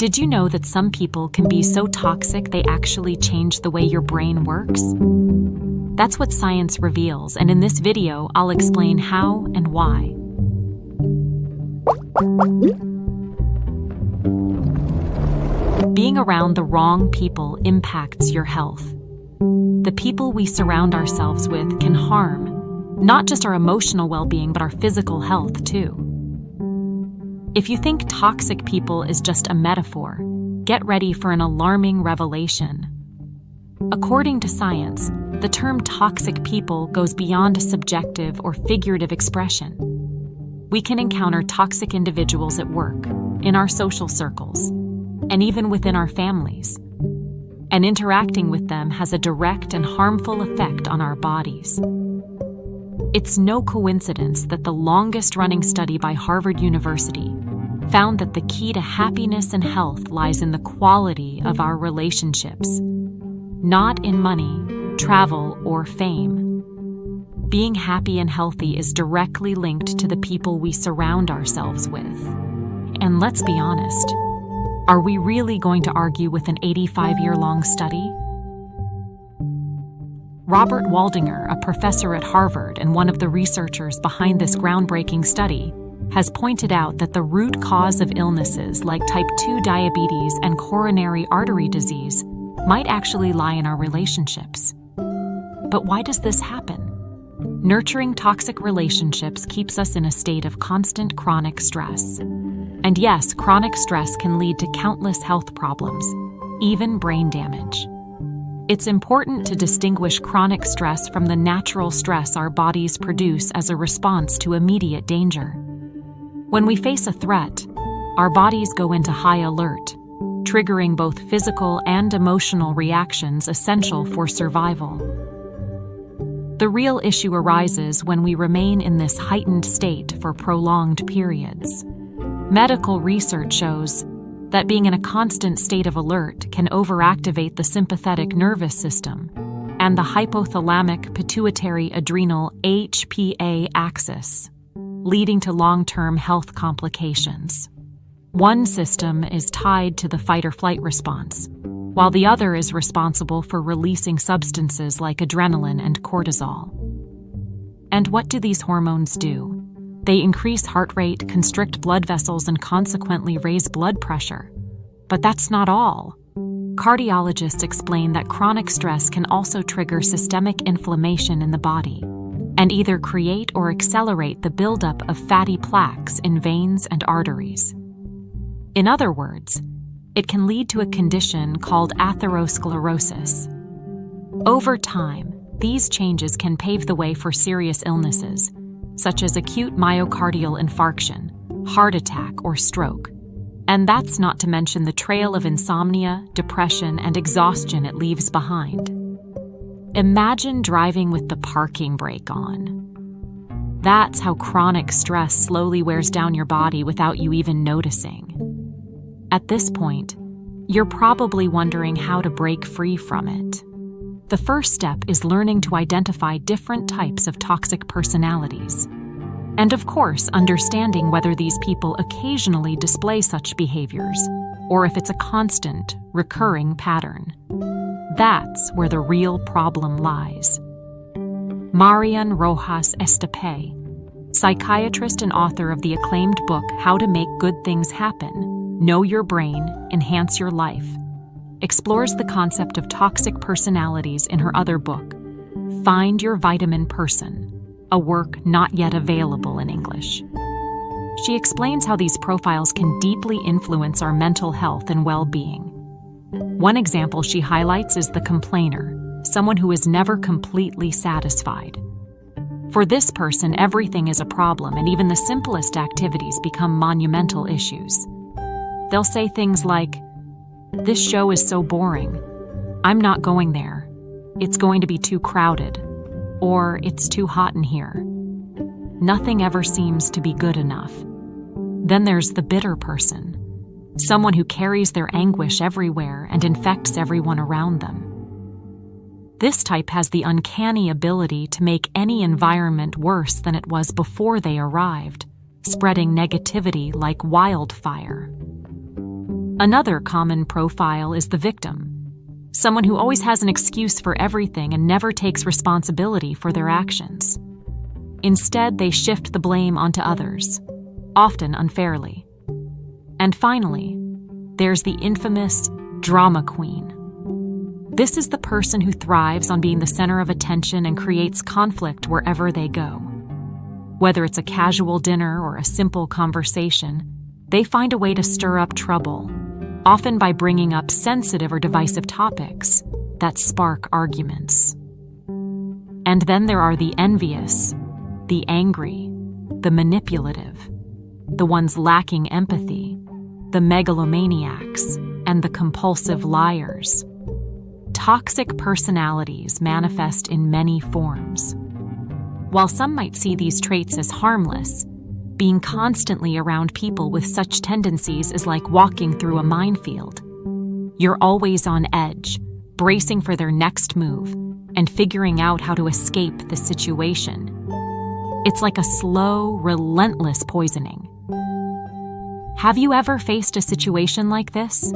Did you know that some people can be so toxic they actually change the way your brain works? That's what science reveals, and in this video, I'll explain how and why. Being around the wrong people impacts your health. The people we surround ourselves with can harm not just our emotional well-being, but our physical health too. If you think toxic people is just a metaphor, get ready for an alarming revelation. According to science, the term toxic people goes beyond a subjective or figurative expression. We can encounter toxic individuals at work, in our social circles, and even within our families. And interacting with them has a direct and harmful effect on our bodies. It's no coincidence that the longest-running study by Harvard University found that the key to happiness and health lies in the quality of our relationships, not in money, travel, or fame. Being happy and healthy is directly linked to the people we surround ourselves with. And let's be honest, are we really going to argue with an 85-year-long study? Robert Waldinger, a professor at Harvard and one of the researchers behind this groundbreaking study, has pointed out that the root cause of illnesses like type 2 diabetes and coronary artery disease might actually lie in our relationships. But why does this happen? Nurturing toxic relationships keeps us in a state of constant chronic stress. And yes, chronic stress can lead to countless health problems, even brain damage. It's important to distinguish chronic stress from the natural stress our bodies produce as a response to immediate danger. When we face a threat, our bodies go into high alert, triggering both physical and emotional reactions essential for survival. The real issue arises when we remain in this heightened state for prolonged periods. Medical research shows that being in a constant state of alert can overactivate the sympathetic nervous system and the hypothalamic pituitary adrenal HPA axis, leading to long-term health complications. One system is tied to the fight-or-flight response, while the other is responsible for releasing substances like adrenaline and cortisol. And what do these hormones do? They increase heart rate, constrict blood vessels, and consequently raise blood pressure. But that's not all. Cardiologists explain that chronic stress can also trigger systemic inflammation in the body and either create or accelerate the buildup of fatty plaques in veins and arteries. In other words, it can lead to a condition called atherosclerosis. Over time, these changes can pave the way for serious illnesses, such as acute myocardial infarction, heart attack, or stroke. And that's not to mention the trail of insomnia, depression, and exhaustion it leaves behind. Imagine driving with the parking brake on. That's how chronic stress slowly wears down your body without you even noticing. At this point, you're probably wondering how to break free from it. The first step is learning to identify different types of toxic personalities. And of course, understanding whether these people occasionally display such behaviors, or if it's a constant, recurring pattern. That's where the real problem lies. Marian Rojas Estepé, psychiatrist and author of the acclaimed book How to Make Good Things Happen, Know Your Brain, Enhance Your Life, explores the concept of toxic personalities in her other book, Find Your Vitamin Person, a work not yet available in English. She explains how these profiles can deeply influence our mental health and well-being. One example she highlights is the complainer, someone who is never completely satisfied. For this person, everything is a problem, and even the simplest activities become monumental issues. They'll say things like, "This show is so boring. I'm not going there. It's going to be too crowded." Or, "It's too hot in here." Nothing ever seems to be good enough. Then there's the bitter person, someone who carries their anguish everywhere and infects everyone around them. This type has the uncanny ability to make any environment worse than it was before they arrived, spreading negativity like wildfire. Another common profile is the victim, someone who always has an excuse for everything and never takes responsibility for their actions. Instead, they shift the blame onto others, often unfairly. And finally, there's the infamous drama queen. This is the person who thrives on being the center of attention and creates conflict wherever they go. Whether it's a casual dinner or a simple conversation, they find a way to stir up trouble, often by bringing up sensitive or divisive topics that spark arguments. And then there are the envious, the angry, the manipulative, the ones lacking empathy, the megalomaniacs, and the compulsive liars. Toxic personalities manifest in many forms. While some might see these traits as harmless, being constantly around people with such tendencies is like walking through a minefield. You're always on edge, bracing for their next move, and figuring out how to escape the situation. It's like a slow, relentless poisoning. Have you ever faced a situation like this?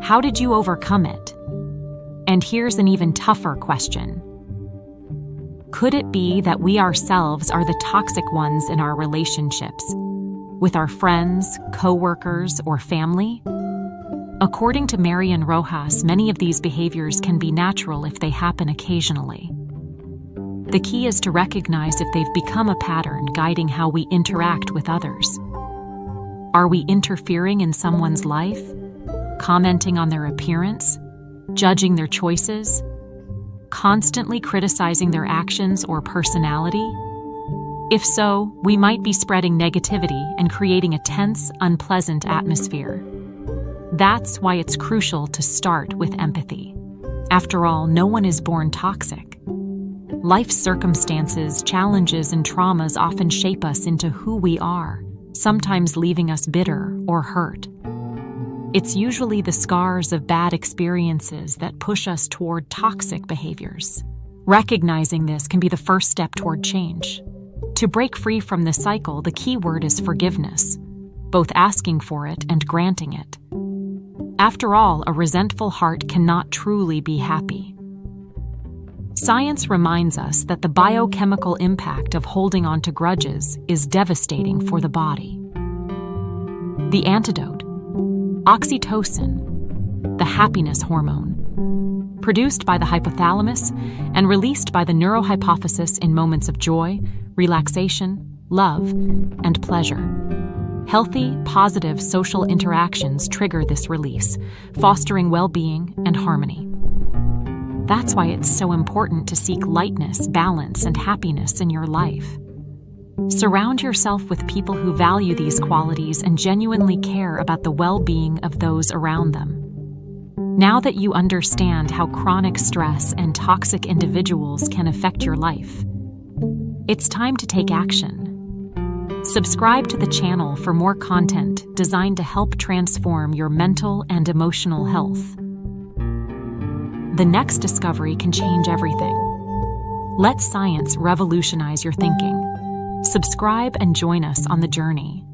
How did you overcome it? And here's an even tougher question. Could it be that we ourselves are the toxic ones in our relationships, with our friends, coworkers, or family? According to Marian Rojas, many of these behaviors can be natural if they happen occasionally. The key is to recognize if they've become a pattern guiding how we interact with others. Are we interfering in someone's life, commenting on their appearance, judging their choices, constantly criticizing their actions or personality? If so, we might be spreading negativity and creating a tense, unpleasant atmosphere. That's why it's crucial to start with empathy. After all, no one is born toxic. Life's circumstances, challenges, and traumas often shape us into who we are, sometimes leaving us bitter or hurt. It's usually the scars of bad experiences that push us toward toxic behaviors. Recognizing this can be the first step toward change. To break free from this cycle, the key word is forgiveness, both asking for it and granting it. After all, a resentful heart cannot truly be happy. Science reminds us that the biochemical impact of holding on to grudges is devastating for the body. The antidote: oxytocin, the happiness hormone, produced by the hypothalamus and released by the neurohypophysis in moments of joy, relaxation, love, and pleasure. Healthy, positive social interactions trigger this release, fostering well-being and harmony. That's why it's so important to seek lightness, balance, and happiness in your life. Surround yourself with people who value these qualities and genuinely care about the well-being of those around them. Now that you understand how chronic stress and toxic individuals can affect your life, it's time to take action. Subscribe to the channel for more content designed to help transform your mental and emotional health. The next discovery can change everything. Let science revolutionize your thinking. Subscribe and join us on the journey.